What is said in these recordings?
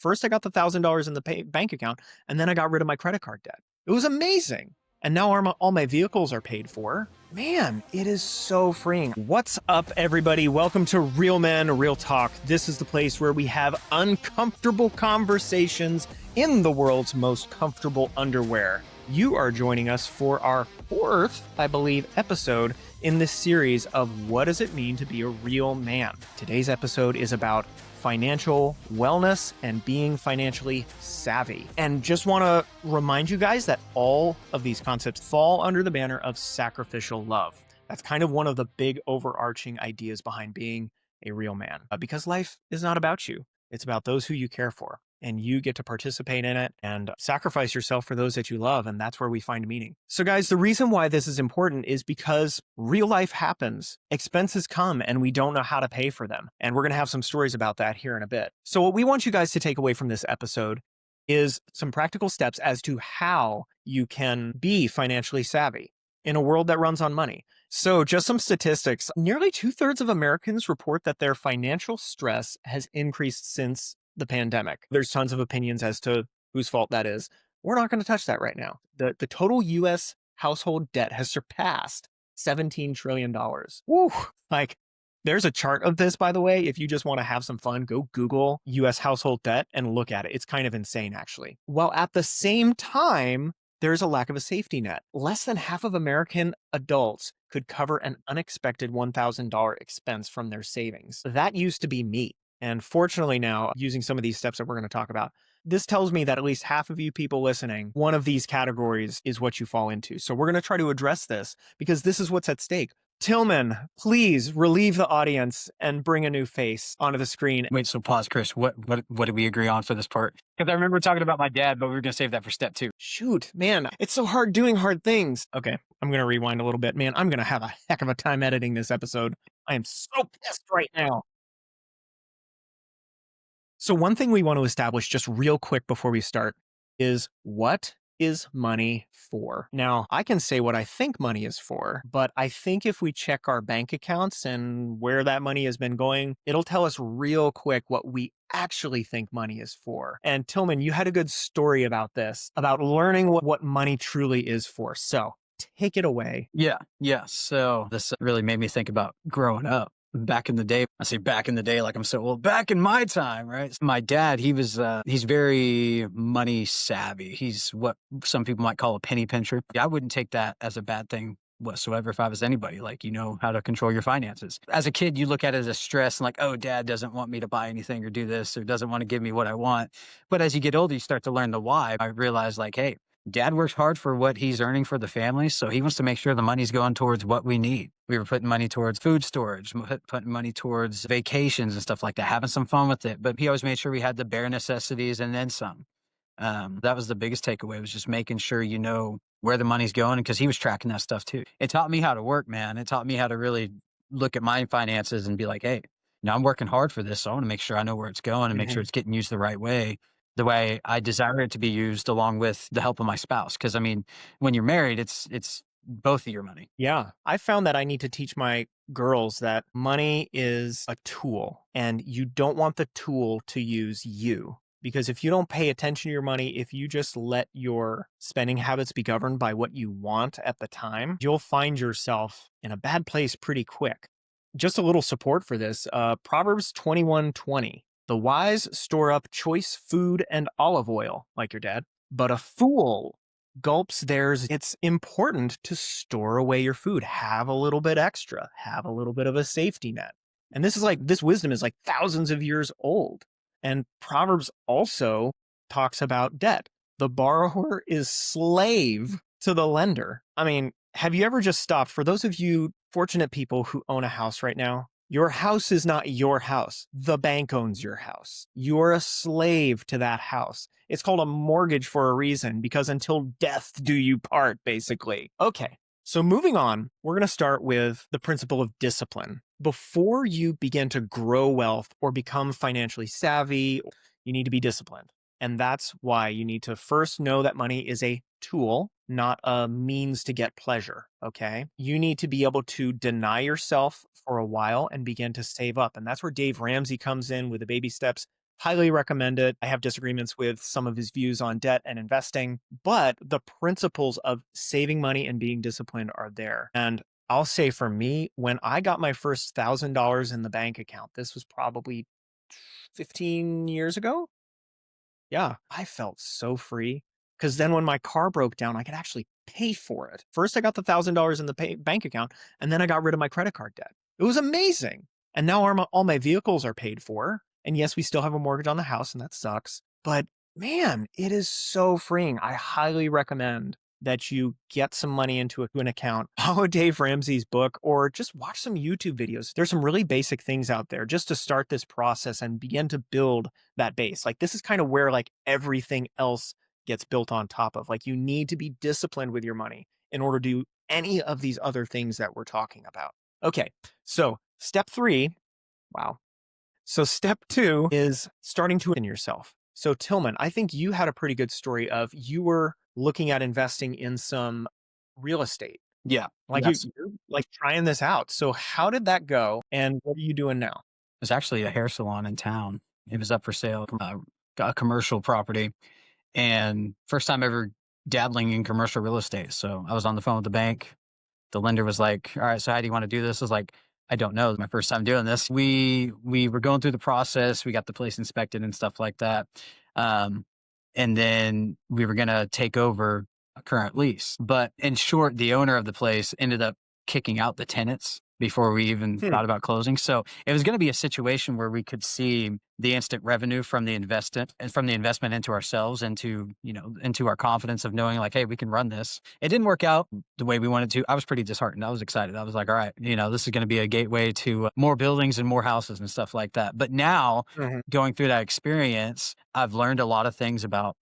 First, I got the $1,000 in the bank account, and then I got rid of my credit card debt. It was amazing. And now all my vehicles are paid for. Man, it is so freeing. What's up, everybody? Welcome to Real Men, Real Talk. This is the place where we have uncomfortable conversations in the world's most comfortable underwear. You are joining us for our fourth, I believe, episode in this series of what does it mean to be a real man. Today's episode is about financial wellness and being financially savvy. And just want to remind you guys that all of these concepts fall under the banner of sacrificial love. That's kind of one of the big overarching ideas behind being a real man, because life is not about you. It's about those who you care for, and you get to participate in it and sacrifice yourself for those that you love. And that's where we find meaning. So guys, the reason why this is important is because real life happens. Expenses come and we don't know how to pay for them. And we're going to have some stories about that here in a bit. So what we want you guys to take away from this episode is some practical steps as to how you can be financially savvy in a world that runs on money. So just some statistics. Nearly 2/3 of Americans report that their financial stress has increased since the pandemic. There's tons of opinions as to whose fault that is. We're not going to touch that right now. The total US household debt has surpassed $17 trillion. Woo! Like, there's a chart of this, by the way. If you just want to have some fun, go Google US household debt and look at it. It's kind of insane, actually. While at the same time, there's a lack of a safety net. Less than half of American adults could cover an unexpected $1,000 expense from their savings. That used to be me. And fortunately now, using some of these steps that we're going to talk about, this tells me that at least half of you people listening, one of these categories is what you fall into. So we're going to try to address this because this is what's at stake. Tilghman, please relieve the audience and bring a new face onto the screen. Wait, so pause, Chris. What did we agree on for this part? Because I remember talking about my dad, but we were going to save that for step 2. Shoot, man, it's so hard doing hard things. Okay, I'm going to rewind a little bit. Man, I'm going to have a heck of a time editing this episode. I am so pissed right now. So one thing we want to establish just real quick before we start is what is money for? Now, I can say what I think money is for, but I think if we check our bank accounts and where that money has been going, it'll tell us real quick what we actually think money is for. And Tilghman, you had a good story about this, about learning what money truly is for. So take it away. Yeah. So this really made me think about growing up. Back in the day, I say back in the day like I'm so old. Back in my time, right? My dad, he's very money savvy. He's what some people might call a penny pincher. I wouldn't take that as a bad thing whatsoever if I was anybody. Like, you know how to control your finances. As a kid, you look at it as a stress and like, oh, dad doesn't want me to buy anything or do this or doesn't want to give me what I want. But as you get older, you start to learn the why. I realized like, hey, dad works hard for what he's earning for the family, so he wants to make sure the money's going towards what we need. We were putting money towards food storage, putting money towards vacations and stuff like that, having some fun with it. But he always made sure we had the bare necessities and then some. That was the biggest takeaway, was just making sure you know where the money's going, because he was tracking that stuff too. It taught me how to work, man. It taught me how to really look at my finances and be like, hey, now I'm working hard for this, so I want to make sure I know where it's going and make sure it's getting used the right way I desire it to be used, along with the help of my spouse. Because I mean, when you're married, it's both of your money. Yeah, I found that I need to teach my girls that money is a tool, and you don't want the tool to use you. Because if you don't pay attention to your money, if you just let your spending habits be governed by what you want at the time, you'll find yourself in a bad place pretty quick. Just a little support for this, Proverbs 21:20. The wise store up choice food and olive oil, like your dad, but a fool gulps theirs. It's important to store away your food. Have a little bit extra. Have a little bit of a safety net. And this wisdom is like thousands of years old. And Proverbs also talks about debt. The borrower is slave to the lender. I mean, have you ever just stopped? For those of you fortunate people who own a house right now, your house is not your house. The bank owns your house. You're a slave to that house. It's called a mortgage for a reason, because until death do you part, basically. Okay, so moving on, we're going to start with the principle of discipline. Before you begin to grow wealth or become financially savvy, you need to be disciplined. And that's why you need to first know that money is a tool, not a means to get pleasure, okay? You need to be able to deny yourself for a while and begin to save up. And that's where Dave Ramsey comes in with the baby steps Highly recommend it. I have disagreements with some of his views on debt and investing, but the principles of saving money and being disciplined are there. And I'll say for me, when I got my first $1,000 in the bank account, this was probably 15 years ago. Yeah, I felt so free because then when my car broke down, I could actually pay for it. First, I got the $1,000 in the bank account, and then I got rid of my credit card debt. It was amazing. And now all my vehicles are paid for. And yes, we still have a mortgage on the house, and that sucks. But man, it is so freeing. I highly recommend that you get some money into an account, follow Dave Ramsey's book, or just watch some YouTube videos. There's some really basic things out there just to start this process and begin to build that base. Like this is kind of where like everything else gets built on top of. Like you need to be disciplined with your money in order to do any of these other things that we're talking about. Okay, so step 3, wow. So step 2 is starting to in yourself. So Tilghman, I think you had a pretty good story of you were looking at investing in some real estate. Yeah. Like Yes. you're like trying this out. So how did that go? And what are you doing now? There's actually a hair salon in town. It was up for sale, a commercial property, and first time ever dabbling in commercial real estate. So I was on the phone with the bank. The lender was like, "All right, so how do you want to do this?" I was like, "I don't know. It's my first time doing this." We were going through the process. We got the place inspected and stuff like that. Um, and then we were going to take over a current lease. But in short, the owner of the place ended up kicking out the tenants before we even Hmm. thought about closing. So it was going to be a situation where we could see the instant revenue from the investment and from the investment into ourselves, into our confidence of knowing like, hey, we can run this. It didn't work out the way we wanted to. I was pretty disheartened. I was excited. I was like, all right, this is going to be a gateway to more buildings and more houses and stuff like that. But now Mhm. going through that experience, I've learned a lot of things about,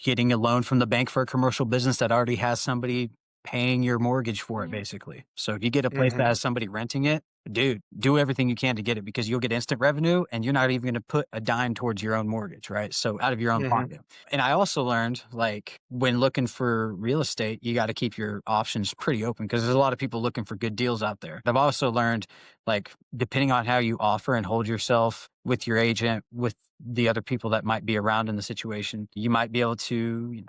getting a loan from the bank for a commercial business that already has somebody paying your mortgage for it, basically. So if you get a place that Mhm. has somebody renting it, dude, do everything you can to get it because you'll get instant revenue and you're not even going to put a dime towards your own mortgage, right? So out of your own Mhm. pocket. And I also learned like when looking for real estate, you got to keep your options pretty open because there's a lot of people looking for good deals out there. I've also learned like depending on how you offer and hold yourself with your agent, with the other people that might be around in the situation, you might be able to,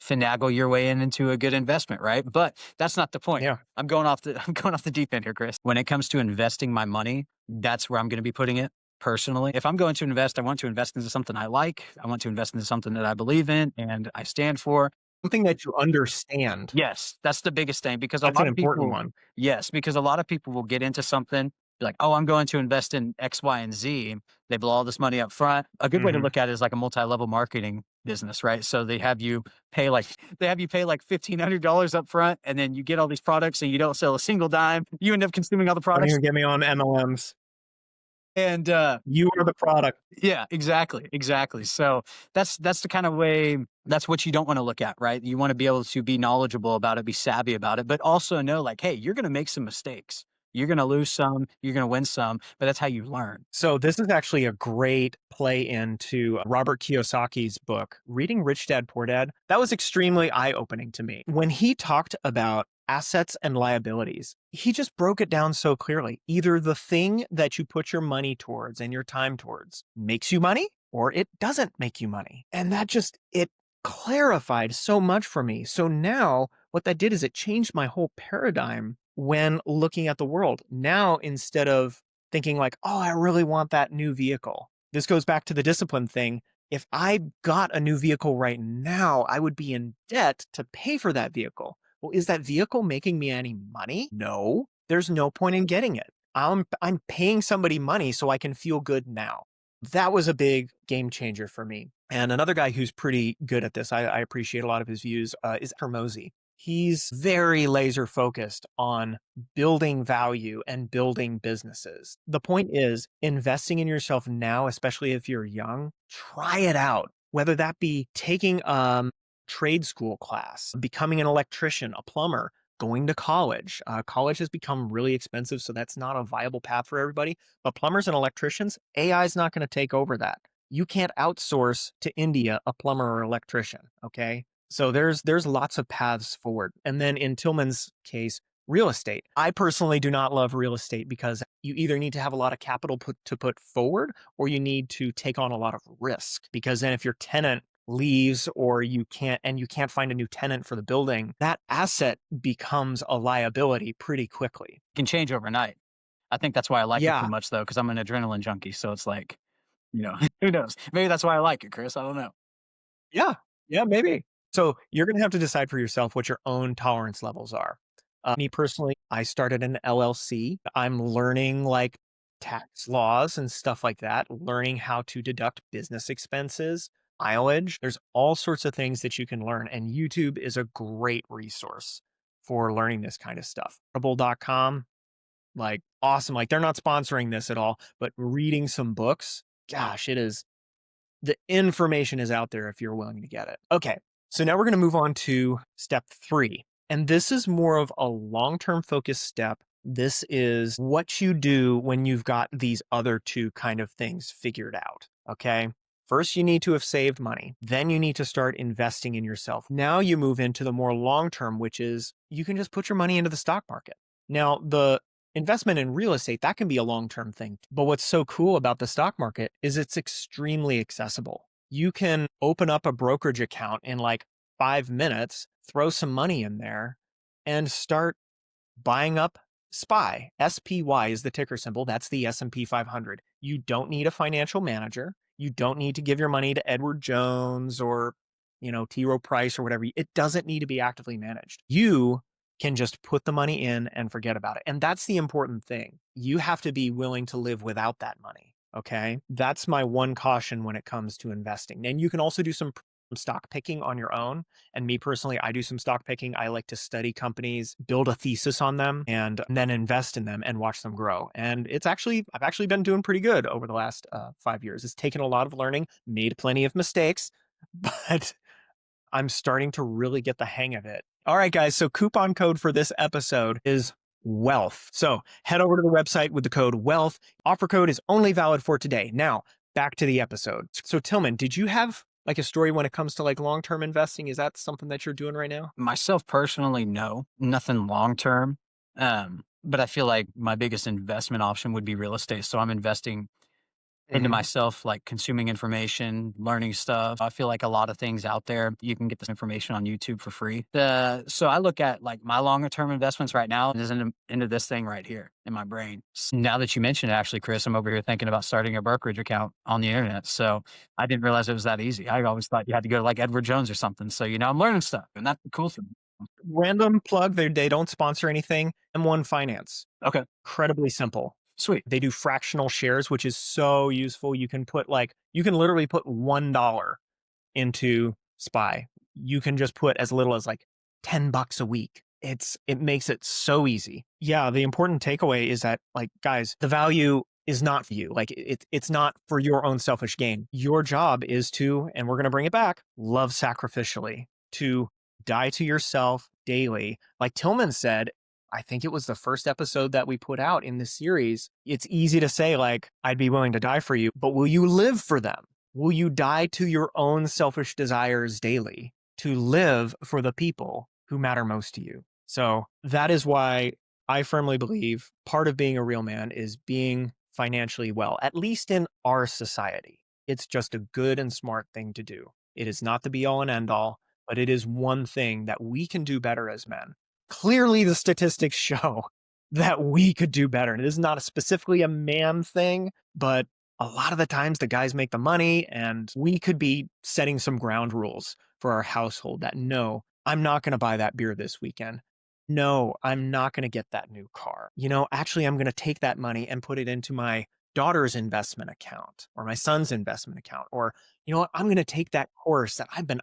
finagle your way into a good investment, right? But that's not the point. Yeah. I'm going off the deep end here, Chris. When it comes to investing my money, that's where I'm going to be putting it personally. If I'm going to invest, I want to invest into something I like. I want to invest into something that I believe in and I stand for. Something that you understand. Yes, that's the biggest thing because a That's an lot of important people, one. yes, because a lot of people will get into something, be like, oh, I'm going to invest in X, Y, and Z. They blow all this money up front. A good way to Mhm. look at it is like a multi-level marketing business, right? So they have you pay like $1,500 up front, and then you get all these products and you don't sell a single dime. You end up consuming all the Don't products. even get me on MLMs. And You are the product. yeah, exactly, exactly. So that's the kind of way. That's what you don't want to look at, right? You want to be able to be knowledgeable about it, be savvy about it, but also know like, hey, you're going to make some mistakes. You're going to lose some, you're going to win some, but that's how you learn. So this is actually a great play into Robert Kiyosaki's book, Reading Rich Dad Poor Dad. That was extremely eye-opening to me. When he talked about assets and liabilities, he just broke it down so clearly. Either the thing that you put your money towards and your time towards makes you money or it doesn't make you money. And it clarified so much for me. So now what that did is it changed my whole paradigm when looking at the world. Now, instead of thinking like, oh, I really want that new vehicle. This goes back to the discipline thing. If I got a new vehicle right now, I would be in debt to pay for that vehicle. Well, is that vehicle making me any money? No, there's no point in getting it. I'm paying somebody money so I can feel good now. That was a big game changer for me. And another guy who's pretty good at this, I appreciate a lot of his views, is Ramsey. He's very laser focused on building value and building businesses. The point is investing in yourself now, especially if you're young, try it out. Whether that be taking a trade school class, becoming an electrician, a plumber, going to college. College has become really expensive, so that's not a viable path for everybody. But plumbers and electricians, AI is not going to take over that. You can't outsource to India a plumber or electrician, okay? So there's lots of paths forward. And then in Tillman's case, real estate. I personally do not love real estate because you either need to have a lot of capital to put forward, or you need to take on a lot of risk, because then if your tenant leaves or you can't find a new tenant for the building, that asset becomes a liability pretty quickly. It can change overnight. I think that's why I like it too Yeah. much though, because I'm an adrenaline junkie. So it's like, who knows? Maybe that's why I like it, Chris. I don't know. Yeah. Yeah, maybe. So you're going to have to decide for yourself what your own tolerance levels are. Me personally, I started an LLC. I'm learning like tax laws and stuff like that, learning how to deduct business expenses, mileage. There's all sorts of things that you can learn. And YouTube is a great resource for learning this kind of stuff. Audible.com, like awesome. Like they're not sponsoring this at all, but reading some books, gosh, the information is out there if you're willing to get it. Okay, so now we're going to move on to step 3. And this is more of a long-term focused step. This is what you do when you've got these other two kind of things figured out. Okay. First, you need to have saved money. Then you need to start investing in yourself. Now you move into the more long term, which is you can just put your money into the stock market. Now, the investment in real estate, that can be a long-term thing. But what's so cool about the stock market is it's extremely accessible. You can open up a brokerage account in like 5 minutes, throw some money in there, and start buying up SPY. SPY is the ticker symbol. That's the S&P 500. You don't need a financial manager. You don't need to give your money to Edward Jones or, T. Rowe Price or whatever. It doesn't need to be actively managed. You can just put the money in and forget about it. And that's the important thing. You have to be willing to live without that money. Okay. That's my one caution when it comes to investing. And you can also do some stock picking on your own. And me personally, I do some stock picking. I like to study companies, build a thesis on them, and then invest in them and watch them grow. And I've actually been doing pretty good over the last 5 years. It's taken a lot of learning, made plenty of mistakes, but I'm starting to really get the hang of it. All right, guys. So coupon code for this episode is WEALTH. So head over to the website with the code WEALTH. Offer code is only valid for today. Now, back to the episode. So Tilghman, did you have like a story when it comes to like long-term investing? Is that something that you're doing right now? Myself personally, no, nothing long term. But I feel like my biggest investment option would be real estate. So I'm investing into Mhm. myself, like consuming information, learning stuff. I feel like a lot of things out there, you can get this information on YouTube for free. So I look at like my longer term investments right now is into this thing right here in my brain. Now that you mentioned it, actually, Chris, I'm over here thinking about starting a brokerage account on the internet. So I didn't realize it was that easy. I always thought you had to go to like Edward Jones or something. So, I'm learning stuff, and that's the cool thing. Random plug, they don't sponsor anything. M1 Finance, Okay, incredibly simple. sweet. They do fractional shares, which is so useful. You can literally put $1 into SPY. You can just put as little as like $10 a week. It makes it so easy. Yeah, the important takeaway is that like guys, the value is not for you. Like it's not for your own selfish gain. Your job is to, and we're going to bring it back, love sacrificially, to die to yourself daily. Like Tilghman said, I think it was the first episode that we put out in this series. It's easy to say like, I'd be willing to die for you, but will you live for them? Will you die to your own selfish desires daily to live for the people who matter most to you? So that is why I firmly believe part of being a real man is being financially well, at least in our society. It's just a good and smart thing to do. It is not the be all and end all, but it is one thing that we can do better as men. Clearly, the statistics show that we could do better. And it is not specifically a man thing, but a lot of the times the guys make the money, and we could be setting some ground rules for our household that no, I'm not going to buy that beer this weekend. No, I'm not going to get that new car. Actually, I'm going to take that money and put it into my daughter's investment account or my son's investment account. Or, you know what? I'm going to take that course that I've been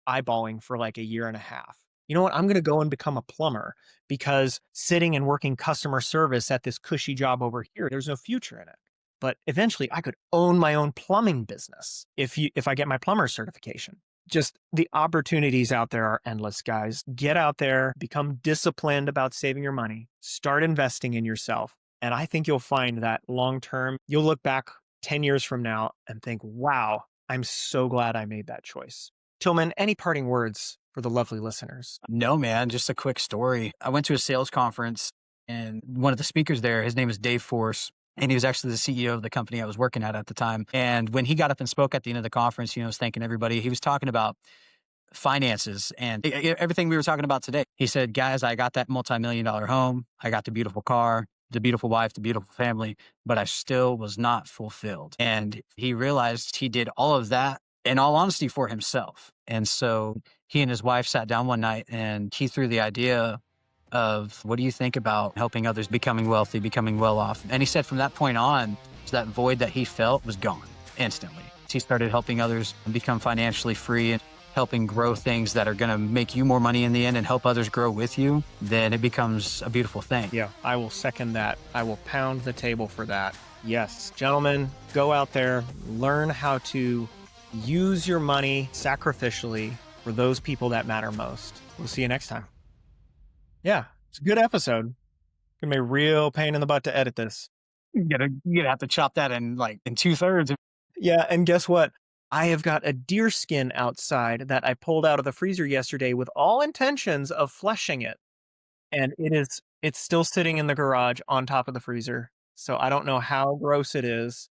eyeballing for like a year and a half. You know what? I'm going to go and become a plumber because sitting and working customer service at this cushy job over here, there's no future in it. But eventually I could own my own plumbing business if I get my plumber certification. Just the opportunities out there are endless, guys. Get out there, become disciplined about saving your money, start investing in yourself. And I think you'll find that long term, you'll look back 10 years from now and think, wow, I'm so glad I made that choice. Tilghman, any parting words for the lovely listeners? No, man, just a quick story. I went to a sales conference And one of the speakers there, his name is Dave Force. And he was actually the CEO of the company I was working at the time. And when he got up and spoke at the end of the conference, was thanking everybody. He was talking about finances and everything we were talking about today. He said, guys, I got that multi-million-dollar home. I got the beautiful car, the beautiful wife, the beautiful family, but I still was not fulfilled. And he realized he did all of that, in all honesty, for himself. And so he and his wife sat down one night and he threw the idea of, what do you think about helping others becoming wealthy, becoming well off? And he said from that point on, that void that he felt was gone instantly. He started helping others become financially free and helping grow things that are going to make you more money in the end and help others grow with you. Then it becomes a beautiful thing. Yeah, I will second that. I will pound the table for that. Yes, gentlemen, go out there, learn how to use your money sacrificially for those people that matter most. We'll see you next time. Yeah, it's a good episode. Gonna be a real pain in the butt to edit this. You're gonna have to chop that in 2/3. Yeah, and guess what? I have got a deer skin outside that I pulled out of the freezer yesterday with all intentions of fleshing it. And it's still sitting in the garage on top of the freezer. So I don't know how gross it is.